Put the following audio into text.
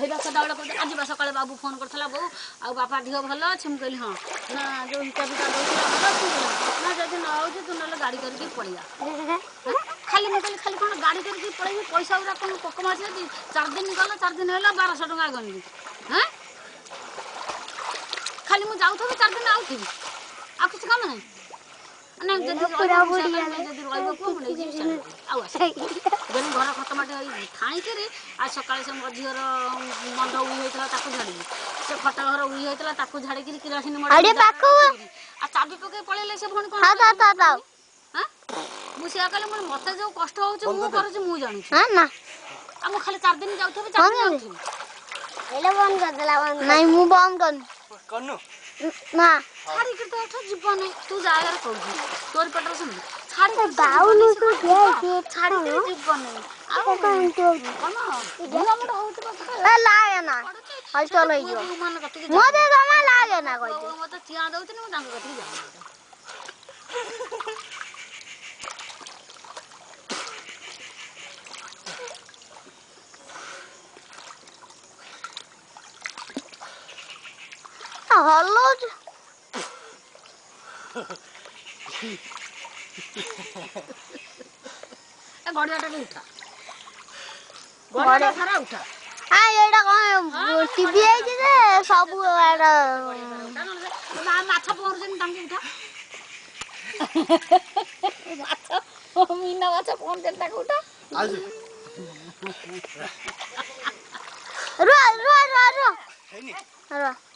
ହେଇବା ସଦାବେଳେ କହୁଛି ଆଜି ବା ସକାଳେ ବାବୁ ଫୋନ୍ କରିଥିଲା ବୋଉ ଆଉ ବାପା ଝିଅ ଭଲ ଅଛି ମୁଁ କହିଲି ହଁ ନା ଯୋଉ ହିସାବ ଦେଉଥିଲା ଭଲ ଅଛି ନା ଯଦି ନ ହେଉଛି ତୁ ନହେଲେ ଗାଡ଼ି କରିକି ପଳେଇବା ଖାଲି ମୁଁ କହିଲି ଖାଲି କ'ଣ ଗାଡ଼ି କରିକି ପଳେଇବି ପଇସା ଗୁଡ଼ା କ'ଣ ପୋକ ମାଛ ଅଛି 4 ଦିନ ଗଲା 4 ଦିନ ହେଲା 1200 ଟଙ୍କା ଗଣିବି ହଁ ଖାଲି ମୁଁ ଯାଉଥିବି 4 ଦିନ ଆଉଥିବି ଆଉ କିଛି କାମ ନାହିଁ ନା ଯଦି ରହିବ କୁହ ମୁଁ ନେଇଯିବି ଆଉ ଆସ ଯଦି ଘର ଖଟମାଟି ଠାଣିକିରି ଆଉ ସକାଳେ ସେ ମଝିର ମଣ୍ଡ ଉଇ ହେଇଥିଲା ତାକୁ ଝାଡ଼ିବି ସେ ଖଟ ଘର ଉଇ ହେଇଥିଲା ତାକୁ ଝାଡ଼ିକିରି କିରୋସିନି ମଡ଼ା ଆଉ ଚାବି ପକେଇ ପଳେଇଲେ ସେ ପୁଣି କ'ଣ ମୁଁ ସେଇଆ କହିଲି ମୋର ମତେ ଯୋଉ କଷ୍ଟ ହଉଛି ମୁଁ କରୁଛି ମୁଁ ଜାଣୁଛି ଆଉ ମୁଁ ଖାଲି 4 ଦିନ ଯାଉଥିବି 4 ଦିନ ଆଉଥିବି ନାଇଁ ମୁଁ ବନ୍ଦ କରୁନି ନା ଛାଡ଼ିକି ତ ଏଠୁ ଯିବନି ତୁ ଜାଗାରେ କହୁଛୁ ତୋର ପେଟରେ ଶୁଣିବୁ ଛାଡ଼ିକିରି ଯିବନି ଆଉ କ'ଣ ଝିଅ ମୁଣ୍ଡ ହଉଛି ମତେ ଚିଆଁ ଦଉଥିଲି ମୁଁ ତାଙ୍କ କତିକି ଯାଉନି ହଲଉଛୁ ଗଡ଼ିଆଟାକୁ ଉଠା ଗଡ଼ିଆଟା ସାରା ଉଠା ଏଇଟା କ'ଣ ଟିଭି ହେଇଛି ଯେ ସବୁ ମାଛ ପହଁରୁଛନ୍ତି ତାଙ୍କୁ ଉଠା ମାଛ ମିନା ମାଛ ପହଁରୁଛନ୍ତି ତାକୁ ଉଠା ରୁହ